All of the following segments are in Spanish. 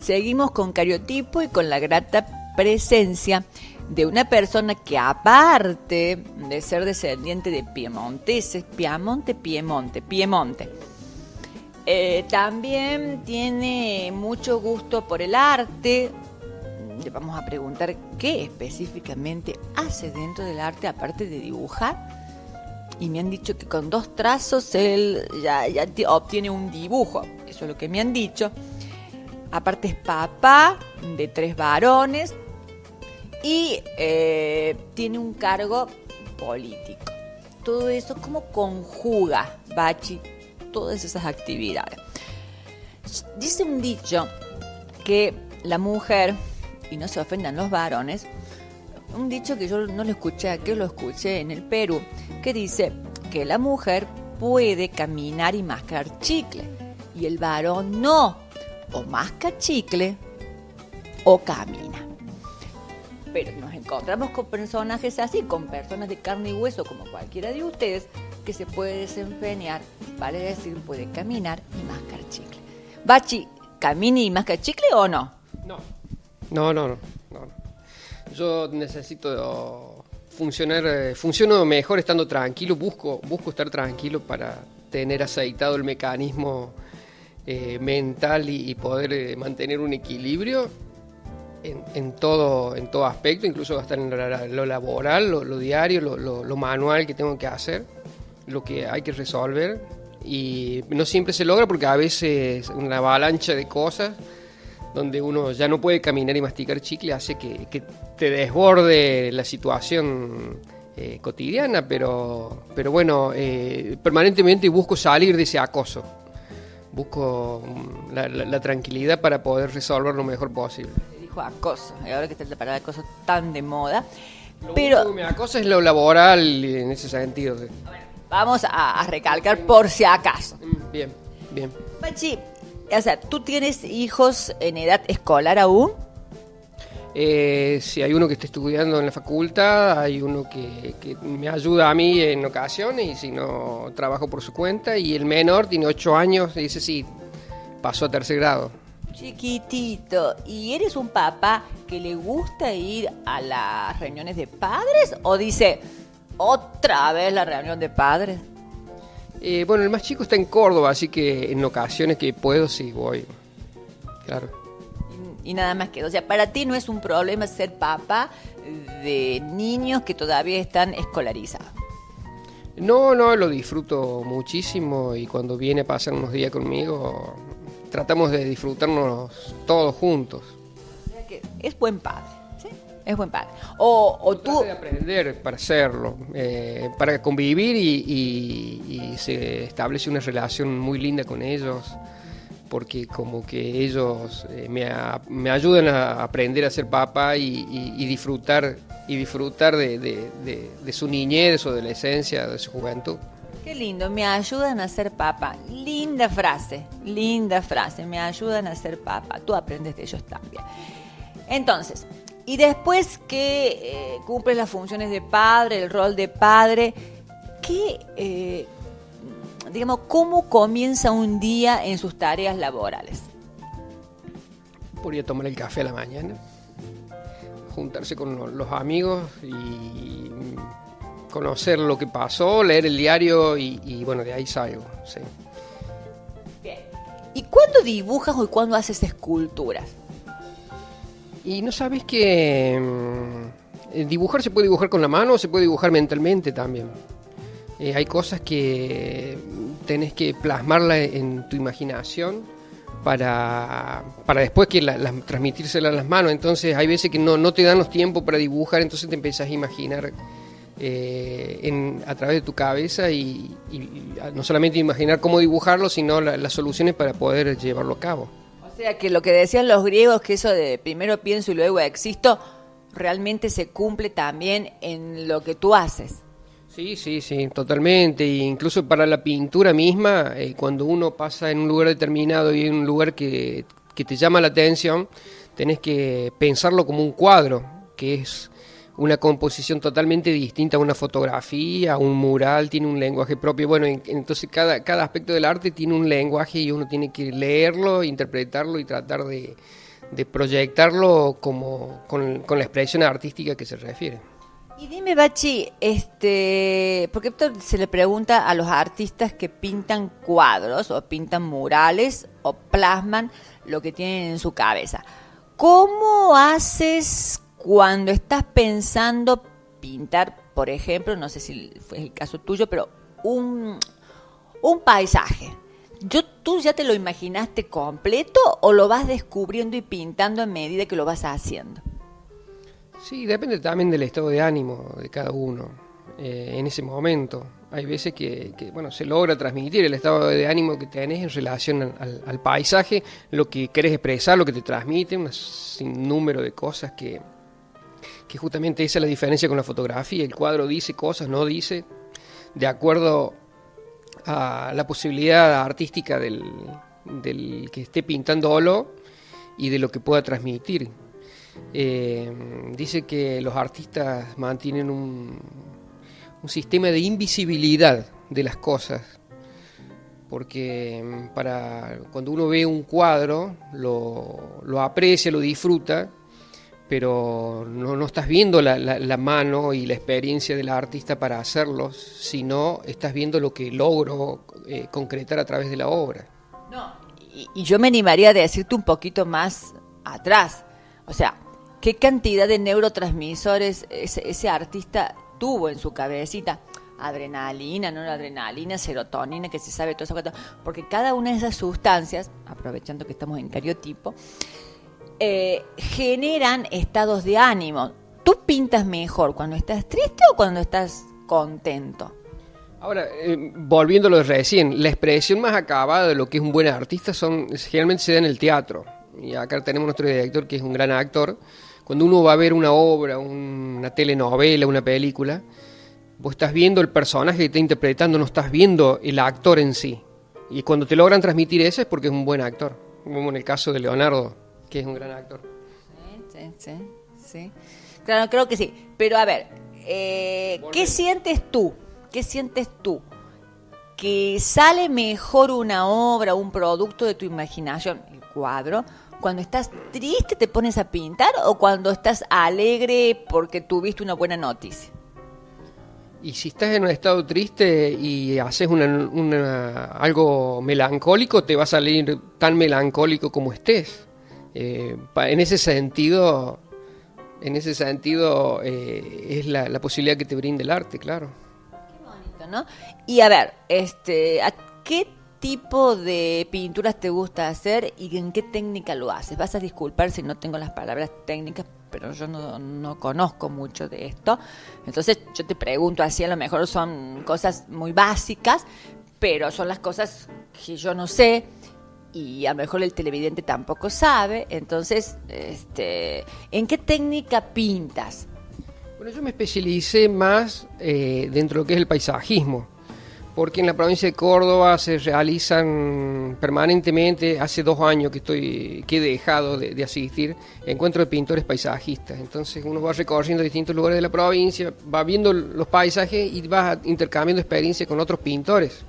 seguimos con Cariotipo y con la grata presencia de una persona que, aparte de ser descendiente de piemonteses, Piemonte, también tiene mucho gusto por el arte. Le vamos a preguntar qué específicamente hace dentro del arte, aparte de dibujar. Y me han dicho que con 2 trazos él ya obtiene un dibujo. Eso es lo que me han dicho. Aparte es papá de 3 varones y tiene un cargo político. Todo eso, ¿cómo conjuga Bachi todas esas actividades? Dice un dicho que la mujer, y no se ofendan los varones, un dicho que yo no lo escuché aquí, lo escuché en el Perú, que dice que la mujer puede caminar y mascar chicle y el varón no, o masca chicle o camina. Pero nos encontramos con personajes así, con personas de carne y hueso como cualquiera de ustedes, que se puede desempeñar, vale decir, puede caminar y mascar chicle. Bachi, ¿camina y masca chicle o no? No. Yo necesito funciono mejor estando tranquilo, busco estar tranquilo para tener aceitado el mecanismo mental y poder mantener un equilibrio en todo aspecto, incluso hasta en lo laboral, lo diario, lo manual que tengo que hacer, lo que hay que resolver, y no siempre se logra porque a veces una avalancha de cosas donde uno ya no puede caminar y masticar chicle hace que te desborde la situación cotidiana, pero bueno, permanentemente busco salir de ese acoso, busco la tranquilidad para poder resolver lo mejor posible. Dijo acoso, y ahora que está la palabra acoso tan de moda, Lo pero único que me acosa es lo laboral en ese sentido. Sí. Vamos a recalcar por si acaso. Bien. Bachi, o sea, ¿tú tienes hijos en edad escolar aún? Si hay uno que está estudiando en la facultad, hay uno que me ayuda a mí en ocasiones, y si no, trabajo por su cuenta, y el menor tiene 8 años y ese sí, pasó a 3er grado. Chiquitito. ¿Y eres un papá que le gusta ir a las reuniones de padres o dice, otra vez la reunión de padres? Bueno, el más chico está en Córdoba, así que en ocasiones que puedo, sí voy. Claro. Y nada más que, o sea, para ti no es un problema ser papá de niños que todavía están escolarizados. No, lo disfruto muchísimo, y cuando viene a pasar unos días conmigo, tratamos de disfrutarnos todos juntos. O sea que es buen padre, ¿sí? Es buen padre. O tú... Trata de aprender para hacerlo, para convivir, y se establece una relación muy linda con ellos, porque como que ellos me ayudan a aprender a ser papá y disfrutar de su niñez, de su adolescencia, de su juventud. Qué lindo, me ayudan a ser papá. Linda frase, me ayudan a ser papá. Tú aprendes de ellos también. Entonces, y después que cumples las funciones de padre, el rol de padre, ¿qué... digamos, ¿cómo comienza un día en sus tareas laborales? Podría tomar el café a la mañana, juntarse con los amigos y conocer lo que pasó, leer el diario y bueno, de ahí salgo. Sí. Bien. ¿Y cuándo dibujas o cuándo haces esculturas? Y no sabes que dibujar se puede dibujar con la mano o se puede dibujar mentalmente también. Hay cosas que tenés que plasmarla en tu imaginación para después que transmitírselas a las manos. Entonces hay veces que no te dan los tiempos para dibujar, entonces te empezás a imaginar a través de tu cabeza y no solamente imaginar cómo dibujarlo, sino las soluciones para poder llevarlo a cabo. O sea que lo que decían los griegos, que eso de primero pienso y luego existo, realmente se cumple también en lo que tú haces. Sí, totalmente. E incluso para la pintura misma, cuando uno pasa en un lugar determinado y en un lugar que te llama la atención, tenés que pensarlo como un cuadro, que es una composición totalmente distinta a una fotografía, un mural, tiene un lenguaje propio. Bueno, entonces cada aspecto del arte tiene un lenguaje y uno tiene que leerlo, interpretarlo y tratar de proyectarlo como con la expresión artística que se refiere. Y dime, Bachi, porque esto se le pregunta a los artistas que pintan cuadros o pintan murales o plasman lo que tienen en su cabeza. ¿Cómo haces cuando estás pensando pintar, por ejemplo, no sé si fue el caso tuyo, pero un paisaje? ¿Tú ya te lo imaginaste completo o lo vas descubriendo y pintando a medida que lo vas haciendo? Sí, depende también del estado de ánimo de cada uno en ese momento. Hay veces que se logra transmitir el estado de ánimo que tenés en relación al paisaje, lo que querés expresar, lo que te transmite, un sinnúmero de cosas que justamente esa es la diferencia con la fotografía. El cuadro dice cosas, no dice, de acuerdo a la posibilidad artística del que esté pintándolo y de lo que pueda transmitir. Dice que los artistas mantienen un sistema de invisibilidad de las cosas, porque cuando uno ve un cuadro lo aprecia, lo disfruta, pero no estás viendo la mano y la experiencia del artista para hacerlo, sino estás viendo lo que logro concretar a través de la obra. No, y yo me animaría a decirte un poquito más atrás, o sea, ¿qué cantidad de neurotransmisores ese artista tuvo en su cabecita? Adrenalina, noradrenalina, serotonina, que se sabe todo eso, porque cada una de esas sustancias, aprovechando que estamos en cariotipo, generan estados de ánimo. ¿Tú pintas mejor cuando estás triste o cuando estás contento? Ahora, volviendo a lo de recién, la expresión más acabada de lo que es un buen artista generalmente se da en el teatro. Y acá tenemos nuestro director, que es un gran actor. Cuando uno va a ver una obra, una telenovela, una película, vos estás viendo el personaje que está interpretando, no estás viendo el actor en sí. Y cuando te logran transmitir eso es porque es un buen actor, como en el caso de Leonardo, que es un gran actor. Sí. Claro, creo que sí. Pero a ver, ¿qué sientes tú? ¿Qué sientes tú? ¿Que sale mejor una obra, un producto de tu imaginación, el cuadro, cuando estás triste te pones a pintar o cuando estás alegre porque tuviste una buena noticia? Y si estás en un estado triste y haces algo melancólico, te va a salir tan melancólico como estés. En ese sentido es la posibilidad que te brinda el arte, claro. Qué bonito, ¿no? Y a ver, ¿a qué tipo de pinturas te gusta hacer y en qué técnica lo haces? Vas a disculpar si no tengo las palabras técnicas, pero yo no conozco mucho de esto. Entonces yo te pregunto así, a lo mejor son cosas muy básicas, pero son las cosas que yo no sé y a lo mejor el televidente tampoco sabe. Entonces, ¿en qué técnica pintas? Bueno, yo me especialicé más dentro de lo que es el paisajismo, porque en la provincia de Córdoba se realizan permanentemente, hace 2 años que he dejado de asistir, encuentros de pintores paisajistas. Entonces uno va recorriendo distintos lugares de la provincia, va viendo los paisajes y va intercambiando experiencias con otros pintores.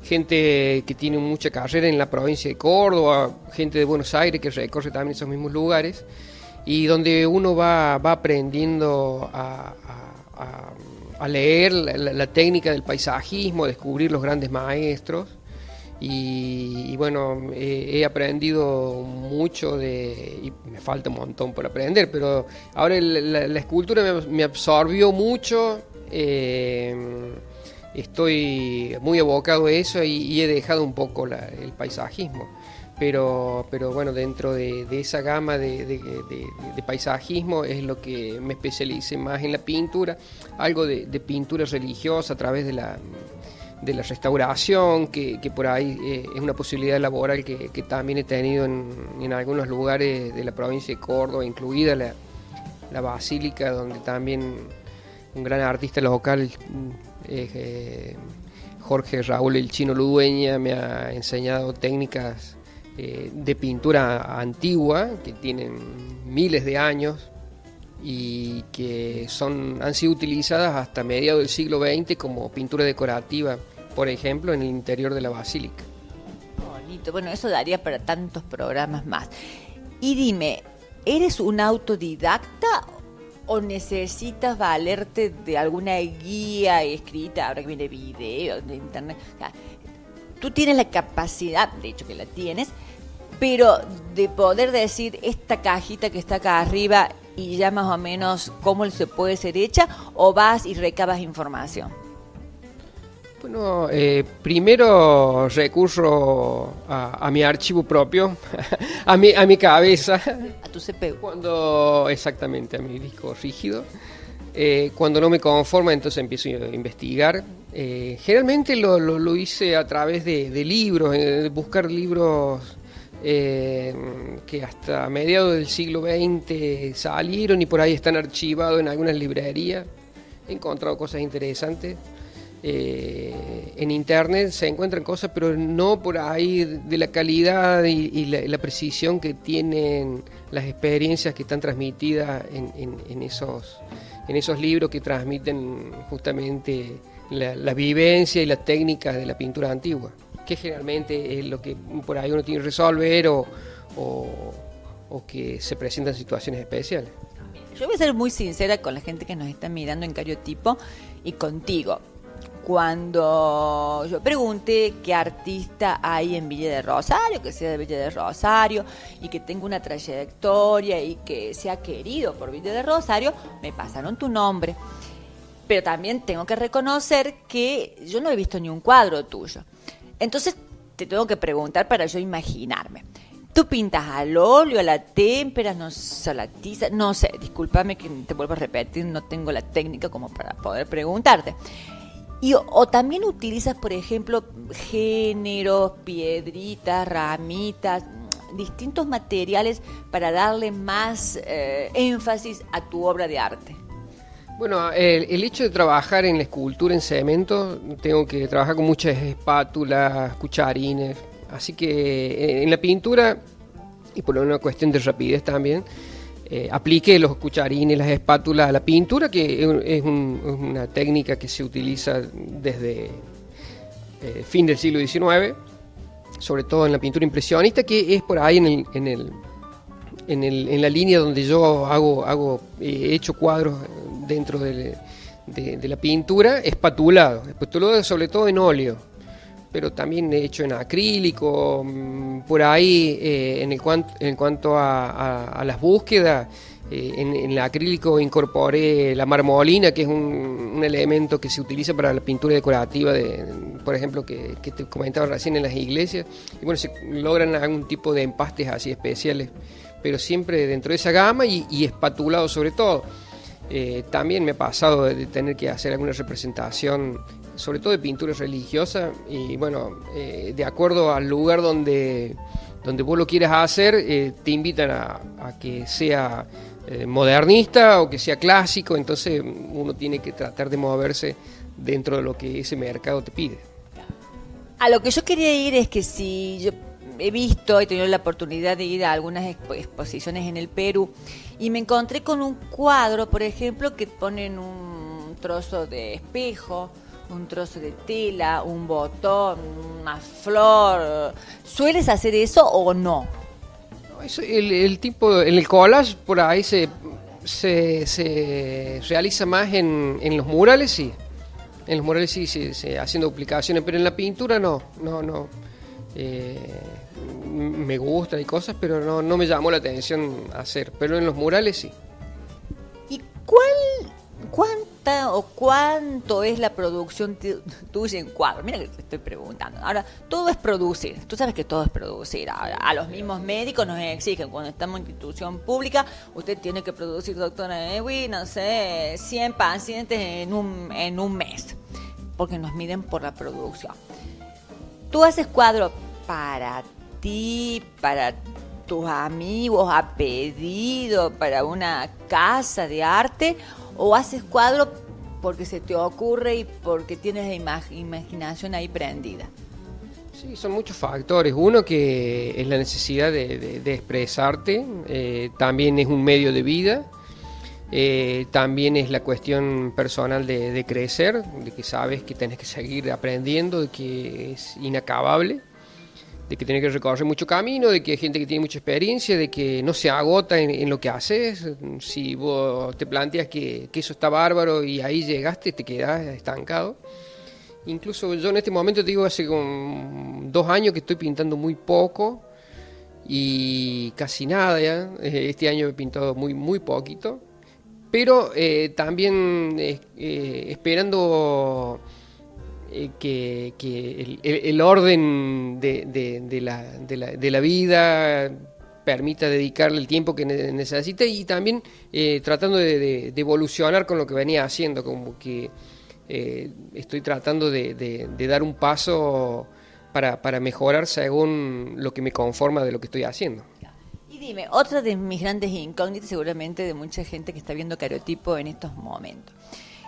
Gente que tiene mucha carrera en la provincia de Córdoba, gente de Buenos Aires que recorre también esos mismos lugares, y donde uno va aprendiendo a leer la técnica del paisajismo, a descubrir los grandes maestros y bueno, he aprendido mucho y me falta un montón por aprender, pero ahora la escultura me absorbió mucho, estoy muy abocado a eso y he dejado un poco el paisajismo. Pero bueno, dentro de esa gama de paisajismo es lo que me especialicé más en la pintura, algo de pintura religiosa a través de la restauración, que por ahí es una posibilidad laboral que también he tenido en algunos lugares de la provincia de Córdoba, incluida la Basílica, donde también un gran artista local, Jorge Raúl el Chino Ludueña, me ha enseñado técnicas de pintura antigua que tienen miles de años y que han sido utilizadas hasta mediados del siglo XX como pintura decorativa, por ejemplo, en el interior de la basílica. Bonito, bueno, eso daría para tantos programas más. Y dime, ¿eres un autodidacta o necesitas valerte de alguna guía escrita, ahora que viene video, de internet? O sea, tú tienes la capacidad, de hecho que la tienes, pero de poder decir esta cajita que está acá arriba y ya más o menos cómo se puede ser hecha, o vas y recabas información. Bueno, primero recurro a mi archivo propio, a mi cabeza. A tu CPU. Exactamente, a mi disco rígido. Cuando no me conforma, entonces empiezo a investigar. Generalmente lo hice a través de libros, buscar libros que hasta mediados del siglo XX salieron y por ahí están archivados en algunas librerías. He encontrado cosas interesantes. En internet se encuentran cosas, pero no por ahí de la calidad y la precisión que tienen las experiencias que están transmitidas en esos libros que transmiten justamente la vivencia y las técnicas de la pintura antigua, que generalmente es lo que por ahí uno tiene que resolver o que se presentan situaciones especiales. Yo voy a ser muy sincera con la gente que nos está mirando en Cariotipo y contigo. Cuando yo pregunté qué artista hay en Villa de Rosario, que sea de Villa de Rosario y que tenga una trayectoria y que sea querido por Villa de Rosario, me pasaron tu nombre. Pero también tengo que reconocer que yo no he visto ni un cuadro tuyo. Entonces te tengo que preguntar para yo imaginarme. ¿Tú pintas al óleo, a la témpera, no sé, a la tiza? No sé, discúlpame que te vuelvo a repetir, no tengo la técnica como para poder preguntarte. O también utilizas, por ejemplo, géneros, piedritas, ramitas, distintos materiales para darle más énfasis a tu obra de arte. Bueno, el hecho de trabajar en la escultura en cemento, tengo que trabajar con muchas espátulas, cucharines, así que en la pintura, y por una cuestión de rapidez también, apliqué los cucharines, las espátulas a la pintura, que es una técnica que se utiliza desde fin del siglo XIX, sobre todo en la pintura impresionista, que es por ahí en la línea donde yo he hecho cuadros dentro de la pintura, espatulado sobre todo en óleo, pero también he hecho en acrílico. Por ahí, en cuanto a las búsquedas, en el acrílico incorporé la marmolina, que es un elemento que se utiliza para la pintura decorativa, por ejemplo, que te comentaba recién en las iglesias. Y bueno, se logran algún tipo de empastes así especiales, pero siempre dentro de esa gama y espatulado sobre todo. También me ha pasado de tener que hacer alguna representación, sobre todo de pintura religiosa, y bueno, de acuerdo al lugar donde vos lo quieras hacer, te invitan a que sea modernista o que sea clásico, entonces uno tiene que tratar de moverse dentro de lo que ese mercado te pide. A lo que yo quería ir es que si yo he tenido la oportunidad de ir a algunas exposiciones en el Perú y me encontré con un cuadro, por ejemplo, que ponen un trozo de espejo, un trozo de tela, un botón, una flor. ¿Sueles hacer eso o no? Eso, el tipo, en el collage por ahí se realiza más en los murales, sí. En los murales sí, haciendo aplicaciones, pero en la pintura no. Me gusta y cosas, pero no me llamó la atención hacer. Pero en los murales sí. ¿Y cuánto es la producción tuya en cuadro? Mira que te estoy preguntando. Ahora, todo es producir. Tú sabes que todo es producir. Ahora, a los mismos médicos nos exigen, cuando estamos en institución pública, usted tiene que producir, doctora Ewi, no sé, 100 pacientes en un mes, porque nos miden por la producción. Tú haces cuadro para ti, para tus amigos, a pedido, para una casa de arte, o haces cuadro porque se te ocurre y porque tienes la imaginación ahí prendida. Sí, son muchos factores. Uno que es la necesidad de expresarte, también es un medio de vida, también es la cuestión personal de crecer, de que sabes que tenés que seguir aprendiendo, de que es inacabable. de que tiene que recorrer mucho camino, de que hay gente que tiene mucha experiencia, de que no se agota en lo que haces. Si vos te planteas que eso está bárbaro y ahí llegaste, te quedás estancado. Incluso yo en este momento te digo, hace como 2 años que estoy pintando muy poco y casi nada ya. Este año he pintado muy poquito, pero también esperando que el orden de la vida permita dedicarle el tiempo que necesite, y también tratando de evolucionar con lo que venía haciendo, como que estoy tratando de dar un paso para mejorar según lo que me conforma de lo que estoy haciendo. Y dime, otra de mis grandes incógnitas, seguramente de mucha gente que está viendo Cariotipo en estos momentos.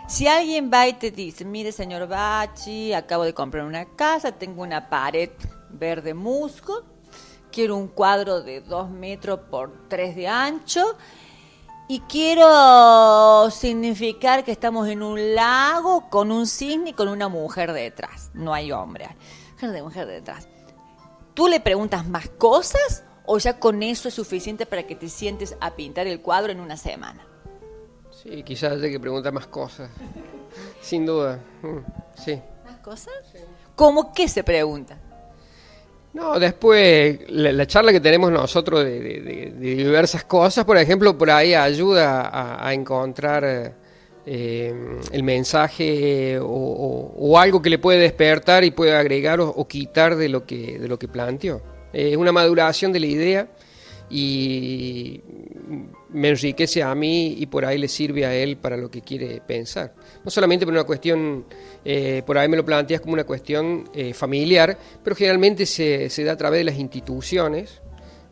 Si alguien va y te dice, mire señor Bachi, acabo de comprar una casa, tengo una pared verde musgo, quiero un cuadro de 2 metros por 3 de ancho y quiero significar que estamos en un lago con un cisne y con una mujer detrás. No hay hombre, hay mujer detrás. ¿Tú le preguntas más cosas o ya con eso es suficiente para que te sientes a pintar el cuadro en una semana? Sí, quizás haya que preguntar más cosas, sin duda. Sí. ¿Más cosas? Sí. ¿Cómo qué se pregunta? No, después la charla que tenemos nosotros de diversas cosas, por ejemplo, por ahí ayuda a encontrar el mensaje o algo que le puede despertar y puede agregar o quitar de lo que planteó. Es una maduración de la idea y me enriquece a mí y por ahí le sirve a él para lo que quiere pensar. No solamente por una cuestión, por ahí me lo planteas como una cuestión familiar, pero generalmente se da a través de las instituciones,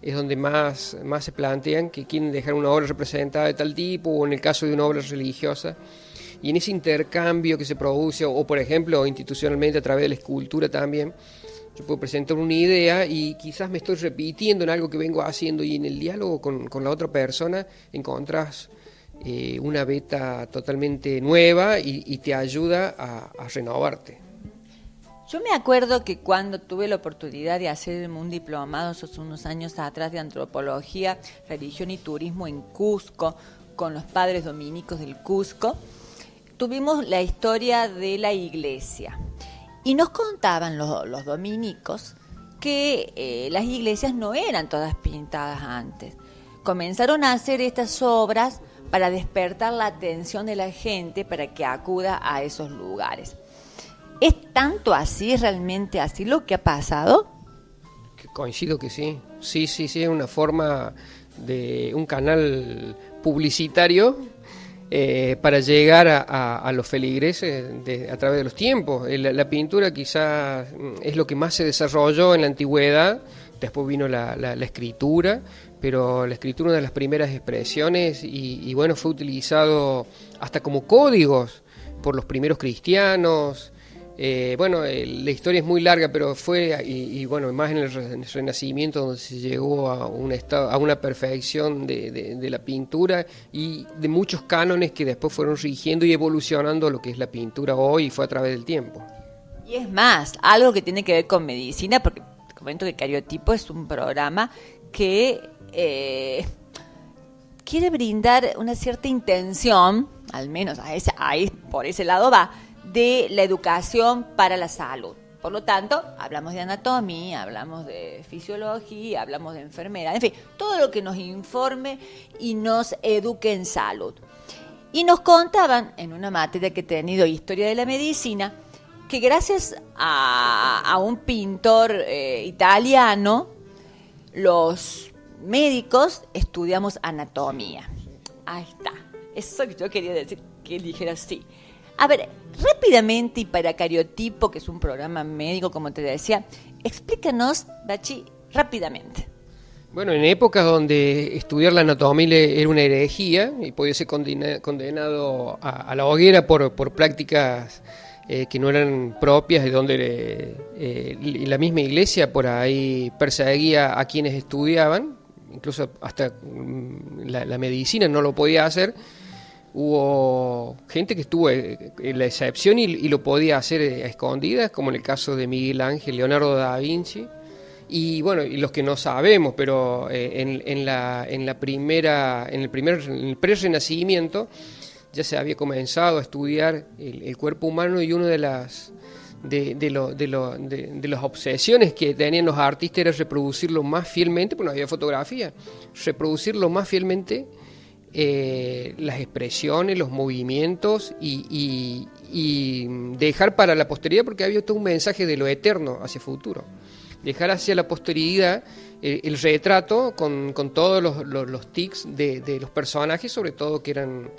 es donde más se plantean que quieren dejar una obra representada de tal tipo, o en el caso de una obra religiosa, y en ese intercambio que se produce, o por ejemplo institucionalmente a través de la escultura también, yo puedo presentar una idea y quizás me estoy repitiendo en algo que vengo haciendo, y en el diálogo con la otra persona encontrás una beta totalmente nueva y te ayuda a renovarte. Yo me acuerdo que cuando tuve la oportunidad de hacer un diplomado hace unos años atrás de antropología, religión y turismo en Cusco, con los padres dominicos del Cusco, tuvimos la historia de la iglesia. Y nos contaban los dominicos que las iglesias no eran todas pintadas antes. Comenzaron a hacer estas obras para despertar la atención de la gente para que acuda a esos lugares. ¿Es tanto así, es realmente así lo que ha pasado? Coincido que sí. Sí, es una forma de un canal publicitario para llegar a los feligreses a través de los tiempos. La pintura quizás es lo que más se desarrolló en la antigüedad, después vino la escritura, pero la escritura es una de las primeras expresiones y bueno, fue utilizado hasta como códigos por los primeros cristianos. La historia es muy larga, pero fue, y bueno, más en el Renacimiento, donde se llegó a un estado, a una perfección de la pintura y de muchos cánones que después fueron rigiendo y evolucionando lo que es la pintura hoy, y fue a través del tiempo. Y es más, algo que tiene que ver con medicina, porque te comento que Cariotipo es un programa que quiere brindar una cierta intención, al menos ahí por ese lado va, de la educación para la salud. Por lo tanto, hablamos de anatomía, hablamos de fisiología, hablamos de enfermera, en fin, todo lo que nos informe y nos eduque en salud. Y nos contaban, en una materia que he tenido, historia de la medicina, que gracias a un pintor italiano, los médicos estudiamos anatomía. Ahí está, eso que yo quería decir, que él dijera sí. A ver, rápidamente, y para Cariotipo, que es un programa médico, como te decía, explícanos, Bachi, rápidamente. Bueno, en épocas donde estudiar la anatomía era una herejía y podía ser condenado a la hoguera por prácticas que no eran propias, de donde la misma iglesia por ahí perseguía a quienes estudiaban, incluso hasta la medicina no lo podía hacer. Hubo gente que estuvo en la excepción y lo podía hacer a escondidas, como en el caso de Miguel Ángel, Leonardo da Vinci, Y bueno, y los que no sabemos, pero en el pre-renacimiento ya se había comenzado a estudiar el cuerpo humano, y una de las obsesiones que tenían los artistas era reproducirlo más fielmente, porque no había fotografía, reproducirlo más fielmente las expresiones, los movimientos, y dejar para la posteridad, porque había todo un mensaje de lo eterno hacia el futuro. Dejar hacia la posteridad el retrato con todos los tics de los personajes, sobre todo que eran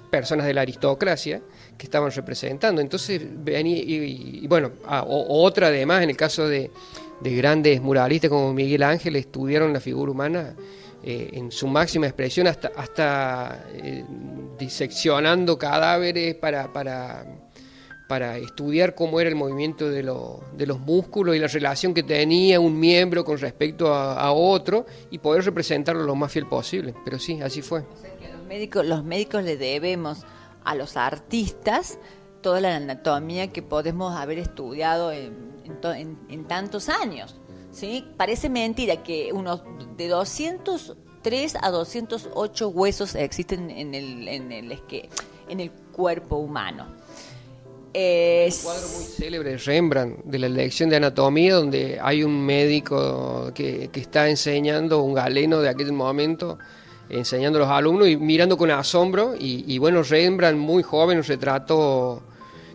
personas de la aristocracia que estaban representando. Entonces venía, y bueno, otra además, en el caso de grandes muralistas como Miguel Ángel, estudiaron la figura humana en su máxima expresión, hasta diseccionando cadáveres para estudiar cómo era el movimiento de los músculos y la relación que tenía un miembro con respecto a otro, y poder representarlo lo más fiel posible. Pero sí, así fue. O sea que los médicos le debemos a los artistas toda la anatomía que podemos haber estudiado en tantos años, ¿sí? Parece mentira que unos de 203 a 208 huesos existen en el cuerpo humano. Un cuadro muy célebre de Rembrandt, de la lección de anatomía, donde hay un médico que está enseñando, un galeno de aquel momento, enseñando a los alumnos y mirando con asombro, y bueno, Rembrandt, muy joven, un retrato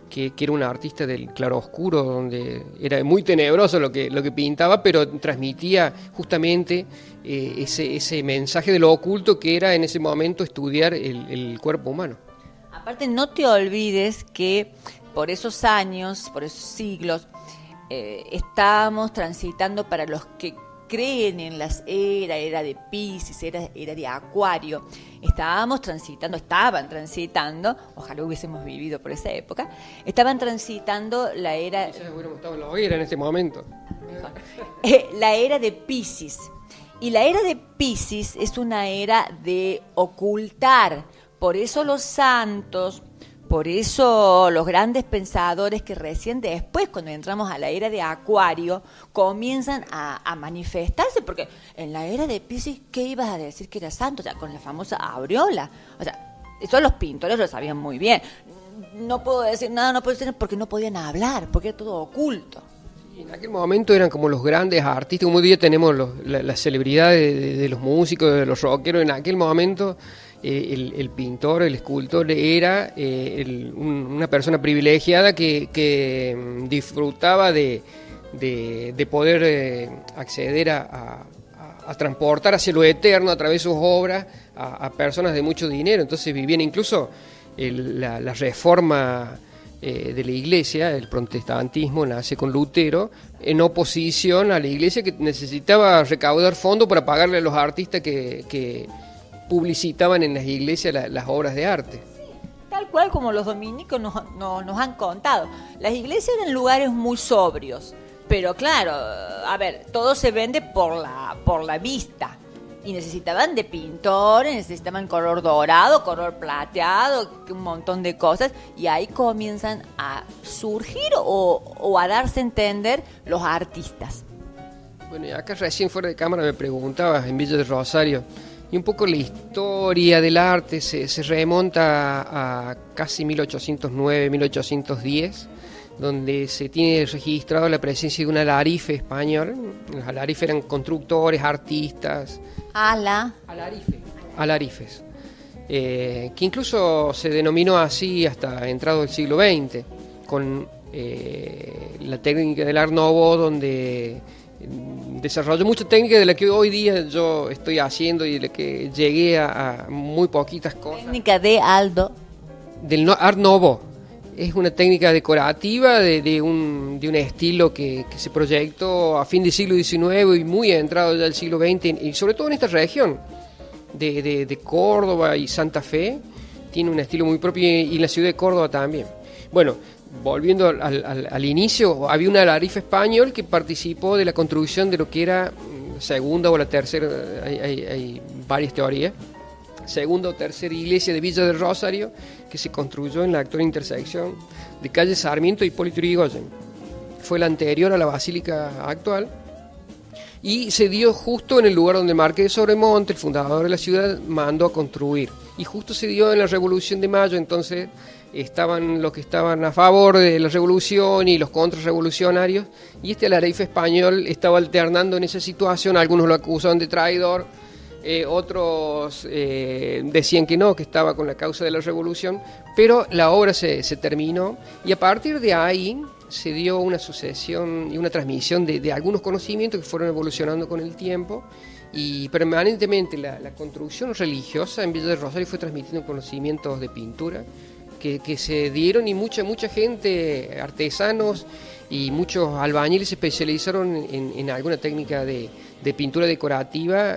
que era un artista del claroscuro, donde era muy tenebroso lo que pintaba, pero transmitía justamente ese mensaje de lo oculto que era en ese momento estudiar el cuerpo humano. Aparte, no te olvides que por esos años, por esos siglos, estábamos transitando, para los que creen en las era de Piscis, era de Acuario, estaban transitando, ojalá hubiésemos vivido por esa época, estaban transitando la era... Quizás hubiéramos estado en la hoguera en este momento. La era de Piscis. Y la era de Piscis es una era de ocultar. Por eso los santos, por eso los grandes pensadores que recién después, cuando entramos a la era de Acuario, comienzan a manifestarse, porque en la era de Piscis, ¿qué ibas a decir que era santo? O sea, con la famosa aureola. O sea, eso los pintores lo sabían muy bien. No puedo decir nada, no puedo decir, porque no podían hablar, porque era todo oculto. En aquel momento eran como los grandes artistas, como hoy día tenemos las celebridades de los músicos, de los rockeros. En aquel momento el pintor, el escultor era una persona privilegiada que disfrutaba de poder acceder a transportar hacia lo eterno a través de sus obras a personas de mucho dinero. Entonces vivían incluso la reforma de la Iglesia. El protestantismo nace con Lutero en oposición a la Iglesia, que necesitaba recaudar fondos para pagarle a los artistas que publicitaban en las iglesias las obras de arte. Tal cual como los dominicos nos han contado. Las iglesias eran lugares muy sobrios, pero claro, a ver, todo se vende por la vista. Y necesitaban de pintores, necesitaban color dorado, color plateado, un montón de cosas. Y ahí comienzan a surgir o a darse a entender los artistas. Bueno, y acá recién fuera de cámara me preguntabas, en Villa de Rosario, y un poco la historia del arte se remonta a casi 1809, 1810, donde se tiene registrado la presencia de un alarife español. Los alarifes eran constructores, artistas. Alarifes. Que incluso se denominó así hasta entrado el siglo XX, con la técnica del Art Nouveau, donde desarrolló mucha técnica de la que hoy día yo estoy haciendo y de la que llegué a muy poquitas cosas. Técnica de Aldo. Del Art Nouveau. Es una técnica decorativa de un estilo que se proyectó a fin del siglo XIX y muy entrado ya al siglo XX, y sobre todo en esta región de Córdoba y Santa Fe. Tiene un estilo muy propio, y en la ciudad de Córdoba también. Bueno, volviendo al inicio, había un alarife español que participó de la construcción de lo que era la segunda o la tercera, hay varias teorías, segunda o tercera iglesia de Villa del Rosario, que se construyó en la actual intersección de calle Sarmiento y Hipólito Yrigoyen. Fue la anterior a la basílica actual, y se dio justo en el lugar donde Marqués de Sobremonte, el fundador de la ciudad, mandó a construir. Y justo se dio en la Revolución de Mayo, entonces estaban los que estaban a favor de la revolución y los contrarrevolucionarios, y este Alareyfe español estaba alternando en esa situación. Algunos lo acusaban de traidor, otros decían que no, que estaba con la causa de la revolución, pero la obra se terminó, y a partir de ahí se dio una sucesión y una transmisión de algunos conocimientos que fueron evolucionando con el tiempo, y permanentemente la construcción religiosa en Villa del Rosario fue transmitiendo conocimientos de pintura que se dieron, y mucha gente, artesanos y muchos albañiles se especializaron en alguna técnica de pintura decorativa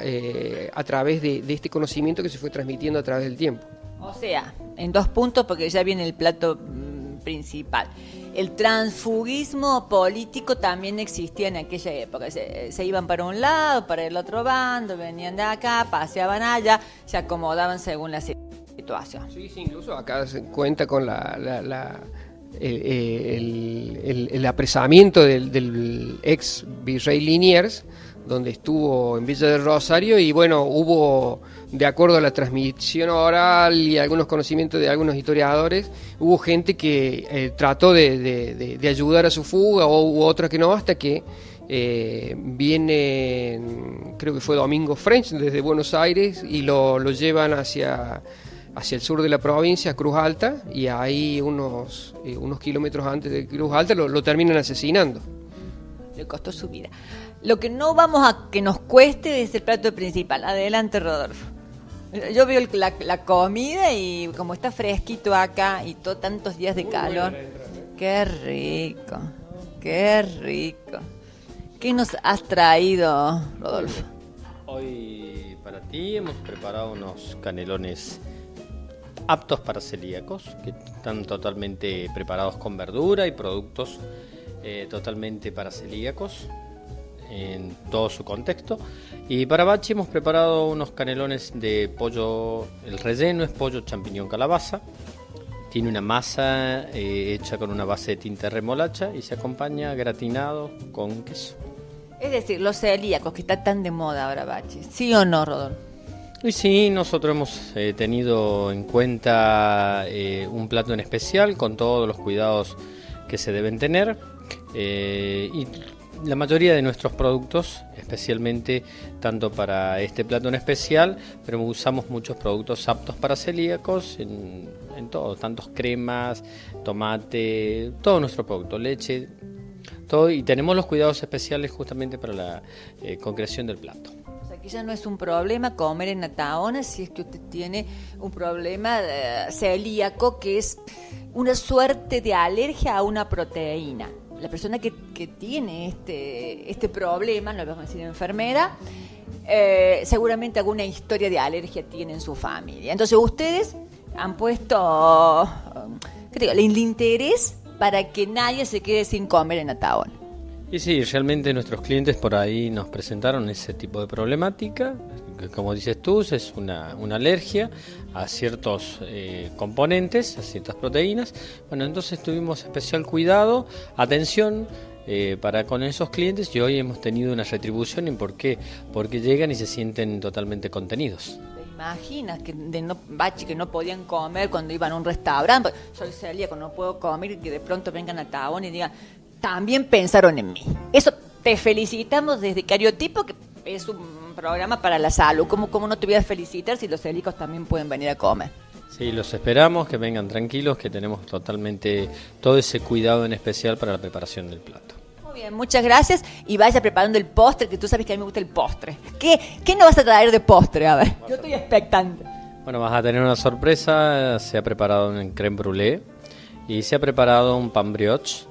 a través de este conocimiento que se fue transmitiendo a través del tiempo. O sea, en 2 puntos, porque ya viene el plato principal. El transfugismo político también existía en aquella época. Se iban para un lado, para el otro bando, venían de acá, paseaban allá, se acomodaban según la situación. Sí, incluso acá se cuenta con el apresamiento del ex virrey Liniers, donde estuvo en Villa del Rosario, y bueno, hubo, de acuerdo a la transmisión oral y algunos conocimientos de algunos historiadores, hubo gente que trató de ayudar a su fuga, u otra que no, hasta que viene, creo que fue Domingo French desde Buenos Aires, y lo llevan hacia el sur de la provincia, a Cruz Alta, y ahí unos kilómetros antes de Cruz Alta lo terminan asesinando. Le costó su vida. Lo que no vamos a que nos cueste es el plato principal. Adelante, Rodolfo. Yo veo la comida, y como está fresquito acá y tantos días de calor, qué rico, qué rico. ¿Qué nos has traído, Rodolfo? Hoy para ti hemos preparado unos canelones aptos para celíacos, que están totalmente preparados con verdura y productos totalmente para celíacos en todo su contexto. Y para Bachi hemos preparado unos canelones de pollo. El relleno es pollo, champiñón, calabaza. Tiene una masa hecha con una base de tinta de remolacha y se acompaña gratinado con queso. Es decir, los celíacos, que está tan de moda ahora, Bachi. ¿Sí o no, Rodolfo? Y sí, nosotros hemos tenido en cuenta un plato en especial con todos los cuidados que se deben tener, y la mayoría de nuestros productos, especialmente tanto para este plato en especial, pero usamos muchos productos aptos para celíacos en todo, tantos cremas, tomate, todo nuestro producto, leche, todo, y tenemos los cuidados especiales justamente para la concreción del plato. Aquí ya no es un problema comer en Ataona si es que usted tiene un problema celíaco, que es una suerte de alergia a una proteína. La persona que tiene este problema, no le vamos a decir enfermera, seguramente alguna historia de alergia tiene en su familia. Entonces ustedes han puesto el interés para que nadie se quede sin comer en Ataona. Y sí, realmente nuestros clientes por ahí nos presentaron ese tipo de problemática, que como dices tú, es una alergia a ciertos componentes, a ciertas proteínas. Bueno, entonces tuvimos especial cuidado, atención para con esos clientes, y hoy hemos tenido una retribución. ¿Y por qué? Porque llegan y se sienten totalmente contenidos. ¿Te imaginas Bachi, que no podían comer cuando iban a un restaurante? Soy celíaco, no puedo comer, y que de pronto vengan a Ataona y digan: también pensaron en mí. Eso, te felicitamos desde Cariotipo, que es un programa para la salud. ¿Cómo no te voy a felicitar si los celíacos también pueden venir a comer? Sí, los esperamos, que vengan tranquilos, que tenemos totalmente todo ese cuidado en especial para la preparación del plato. Muy bien, muchas gracias, y vaya preparando el postre, que tú sabes que a mí me gusta el postre. ¿Qué nos vas a traer de postre? A ver, yo estoy expectante. Bueno, vas a tener una sorpresa. Se ha preparado un crème brûlée y se ha preparado un pan brioche.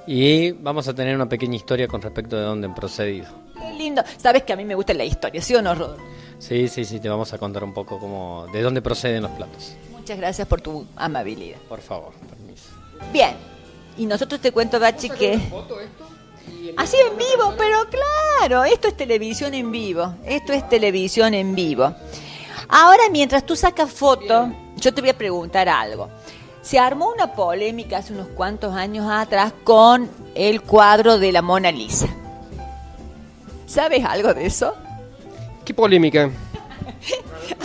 Y vamos a tener una pequeña historia con respecto de dónde han procedido. Qué lindo. Sabes que a mí me gusta la historia, ¿sí o no, Rodolfo? Sí, te vamos a contar un poco de dónde proceden los platos. Muchas gracias por tu amabilidad. Por favor, permiso. Bien, y nosotros te cuento, Bachi, que... Así en vivo, pero claro, esto es televisión en vivo. Ahora, mientras tú sacas foto, yo te voy a preguntar algo. Se armó una polémica hace unos cuantos años atrás con el cuadro de la Mona Lisa. ¿Sabes algo de eso? ¿Qué polémica?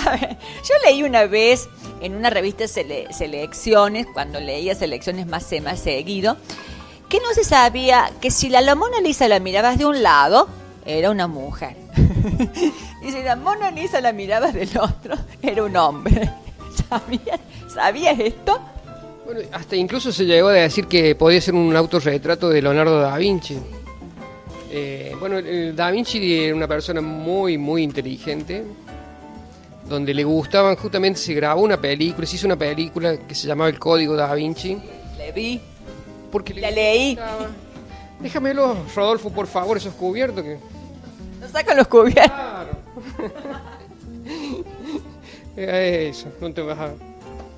A ver, yo leí una vez en una revista Selecciones, cuando leía Selecciones más seguido, que no se sabía que si la Mona Lisa la mirabas de un lado, era una mujer. Y si la Mona Lisa la mirabas del otro, era un hombre. ¿Sabías esto? Bueno, hasta incluso se llegó a decir que podía ser un autorretrato de Leonardo da Vinci. Bueno, Da Vinci era una persona muy, muy inteligente, donde le gustaban, justamente se grabó una película, se hizo una película que se llamaba El Código Da Vinci. Le vi. Porque la leí. Gustaba. Déjamelo, Rodolfo, por favor, esos cubiertos que... No sacan los cubiertos. Claro. Eso, no te vas a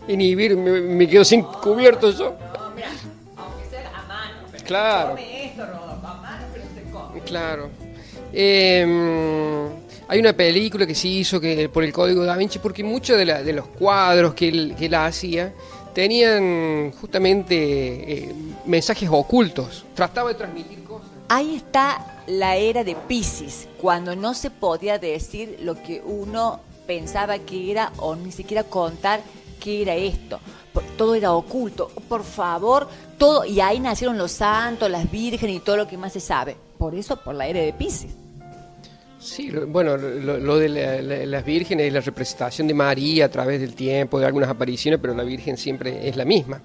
inhibir, me quedo sin cubiertos yo. No, mira, aunque sea a mano. Pero claro. Come esto, Rodolfo, a mano, pero se come. Claro. Hay una película que se hizo por el Código Da Vinci, porque muchos de los cuadros que él hacía tenían justamente mensajes ocultos. Trataba de transmitir cosas. Ahí está la era de Piscis, cuando no se podía decir lo que uno pensaba que era o ni siquiera contar qué era esto. Todo era oculto, por favor, todo. Y ahí nacieron los santos, las vírgenes y todo lo que más se sabe. Por eso, por la era de Piscis. Sí, bueno, lo de las vírgenes es la representación de María a través del tiempo, de algunas apariciones, pero la Virgen siempre es la misma.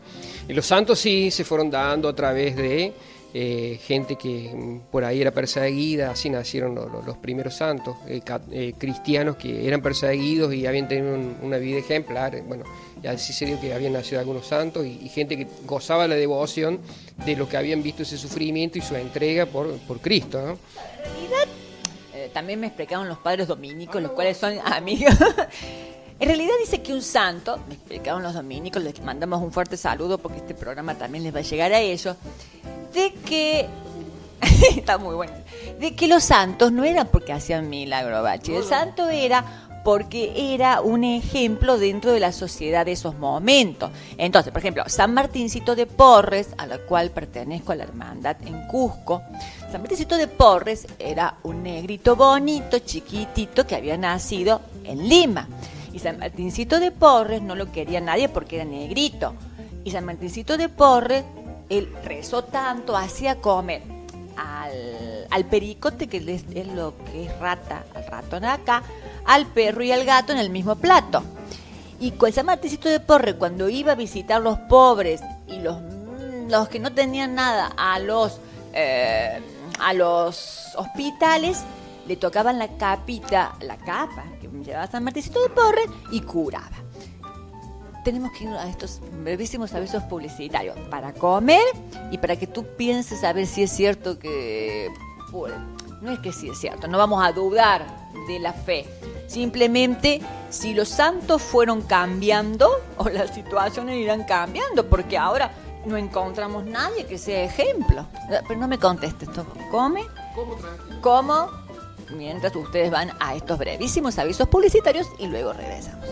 Y los santos sí se fueron dando a través de gente que por ahí era perseguida, así nacieron los primeros santos, cristianos que eran perseguidos y habían tenido una vida ejemplar. Bueno, y así se dio que habían nacido algunos santos y gente que gozaba la devoción de lo que habían visto ese sufrimiento y su entrega por Cristo, ¿no? En realidad, también me explicaron los padres dominicos, los cuales son amigos. En realidad dice que un santo, me explicaron los dominicos, les mandamos un fuerte saludo porque este programa también les va a llegar a ellos, de que, está muy bueno, de que los santos no eran porque hacían milagro, Bachi, el santo era porque era un ejemplo dentro de la sociedad de esos momentos. Entonces, por ejemplo, San Martincito de Porres, a la cual pertenezco a la hermandad en Cusco, San Martincito de Porres era un negrito bonito, chiquitito, que había nacido en Lima. Y San Martincito de Porres no lo quería nadie porque era negrito. Y San Martincito de Porres, él rezó tanto, hacía comer al pericote, que es lo que es rata, al ratón acá, al perro y al gato en el mismo plato. Y con San Martincito de Porres, cuando iba a visitar los pobres y los que no tenían nada a los hospitales, le tocaban la capa que llevaba San Martincito de Porres y curaba. Tenemos que ir a estos brevísimos avisos publicitarios para comer y para que tú pienses a ver si es cierto que... Bueno, no es que sí es cierto, no vamos a dudar de la fe. Simplemente, si los santos fueron cambiando, o las situaciones irán cambiando, porque ahora no encontramos nadie que sea ejemplo. Pero no me contestes, ¿come? ¿Cómo? Mientras ustedes van a estos brevísimos avisos publicitarios y luego regresamos.